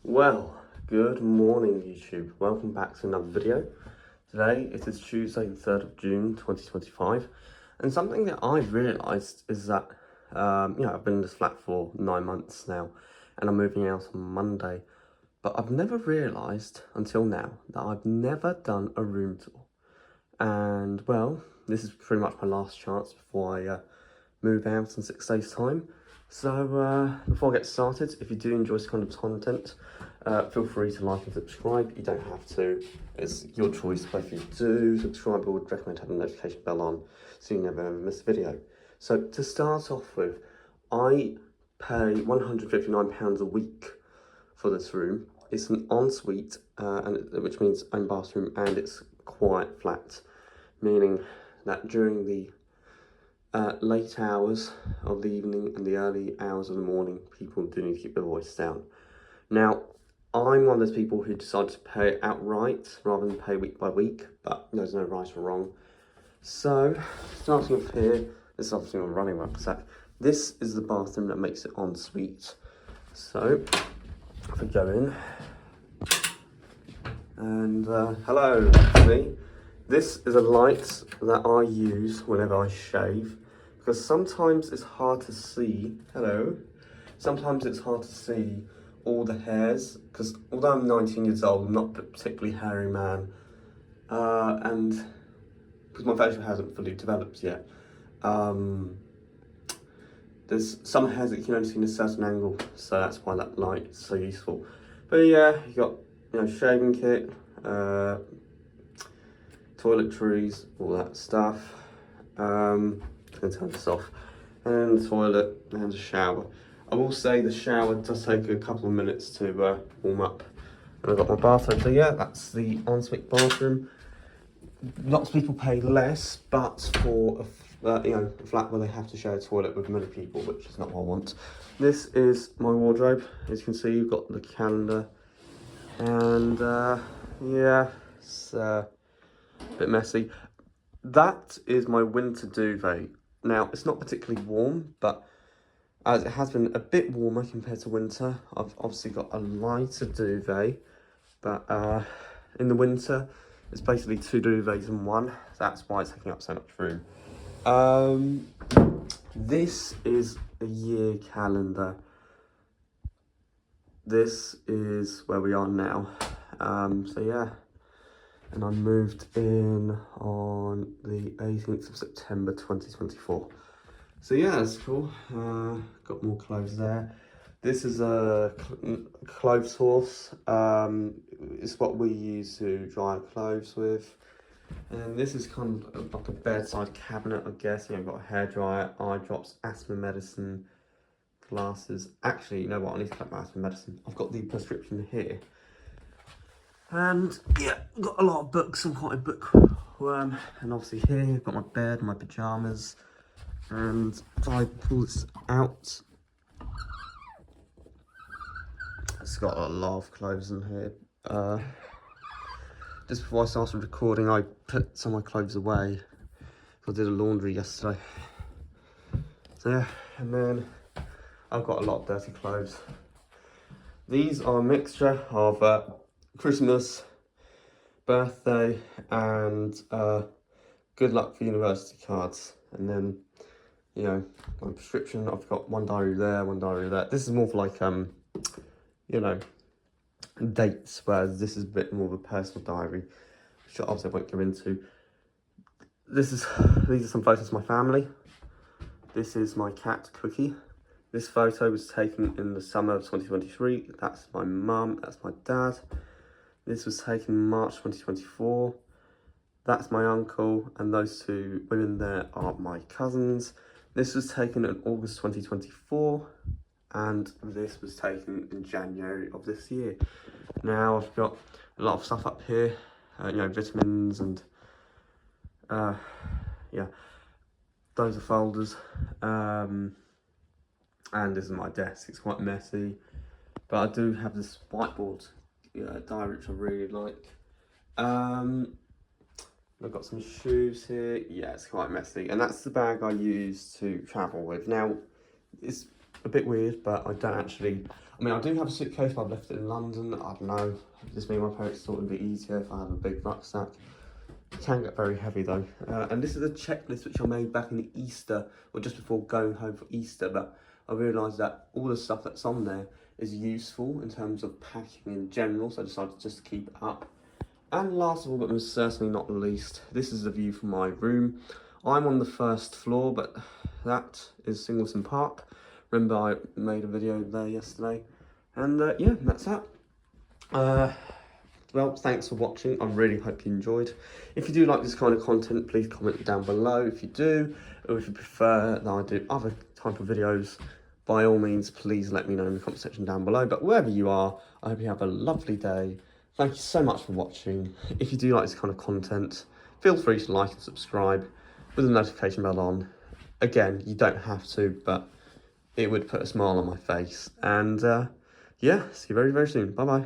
Well, good morning YouTube. Welcome back to another video. Today it is Tuesday the 3rd of June 2025, and something that I've realised is that I've been in this flat for 9 months now and I'm moving out on Monday, but I've never realised until now that I've never done a room tour. And well, this is pretty much my last chance before I move out in 6 days time. So before I get started, if you do enjoy this kind of content, feel free to like and subscribe. You don't have to, it's your choice, but if you do subscribe, I would recommend having the notification bell on so you never ever miss a video. So to start off with, I pay £159 a week for this room. It's an ensuite, which means own bathroom, and it's quite flat, meaning that during the late hours of the evening and the early hours of the morning, people do need to keep their voice down. Now, I'm one of those people who decide to pay it outright rather than pay week by week, but there's no right or wrong. So, starting off here, this is obviously my running rucksack. This is the bathroom that makes it ensuite. So, if we go in, and hello, actually. This is a light that I use whenever I shave, because sometimes it's hard to see, sometimes it's hard to see all the hairs, because although I'm 19 years old, I'm not a particularly hairy man, and because my facial hasn't fully developed yet, there's some hairs that you can only see in a certain angle, so that's why that light is so useful. But yeah, you got shaving kit, toiletries, all that stuff. I'm going to turn this off. And the toilet and a shower. I will say the shower does take a couple of minutes to warm up. And I've got my bathroom. So yeah, that's the ensuite bathroom. Lots of people pay less, but for a flat where they have to share a toilet with many people, which is not what I want. This is my wardrobe. As you can see, you've got the calendar, and yeah, it's a bit messy. That is my winter duvet. Now, it's not particularly warm, but as it has been a bit warmer compared to winter, I've obviously got a lighter duvet, but in the winter, it's basically 2 duvets in one. That's why it's taking up so much room. This is a year calendar. This is where we are now. So yeah. And I moved in on the 18th of September 2024. So yeah, that's cool. Got more clothes there. This is a clothes horse. It's what we use to dry our clothes with. And this is kind of like a bedside cabinet, I guess. I've got a hairdryer, eye drops, asthma medicine, glasses. Actually, you know what? I need to collect my asthma medicine. I've got the prescription here. And yeah, got a lot of books. I'm quite a bookworm. And obviously here, I've got my bed, my pyjamas. And if I pull this out, it's got a lot of clothes in here. Just before I started recording, I put some of my clothes away. I did a laundry yesterday. So yeah, and then I've got a lot of dirty clothes. These are a mixture of Christmas, birthday, and good luck for university cards. And then, my prescription, I've got one diary there, one diary there. This is more for like, dates, whereas this is a bit more of a personal diary, which obviously I won't go into. These are some photos of my family. This is my cat, Cookie. This photo was taken in the summer of 2023. That's my mum, that's my dad. This was taken in March 2024. That's my uncle, and those 2 women there are my cousins. This was taken in August 2024, and this was taken in January of this year. Now I've got a lot of stuff up here, vitamins and yeah, those are folders. And this is my desk. It's quite messy, but I do have this whiteboard diary which I really like. I've got some shoes here. Yeah, it's quite messy, and that's the bag I use to travel with. Now, it's a bit weird, but I don't actually, I mean, I do have a suitcase, but I've left it in London. I don't know, just me and my parents thought it would be easier if I have a big rucksack. It can get very heavy though. And this is a checklist which I made back in Easter, or just before going home for Easter, but I realised that all the stuff that's on there is useful in terms of packing in general, so I decided just to keep it up. And last of all, but most certainly not least, this is the view from my room. I'm on the first floor, but that is Singleton Park. Remember I made a video there yesterday. And yeah, that's that. Well, thanks for watching. I really hope you enjoyed. If you do like this kind of content, please comment down below if you do, or if you prefer that I do other type of videos, by all means, please let me know in the comment section down below. But wherever you are, I hope you have a lovely day. Thank you so much for watching. If you do like this kind of content, feel free to like and subscribe with the notification bell on. Again, you don't have to, but it would put a smile on my face. And yeah, see you very, very soon. Bye-bye.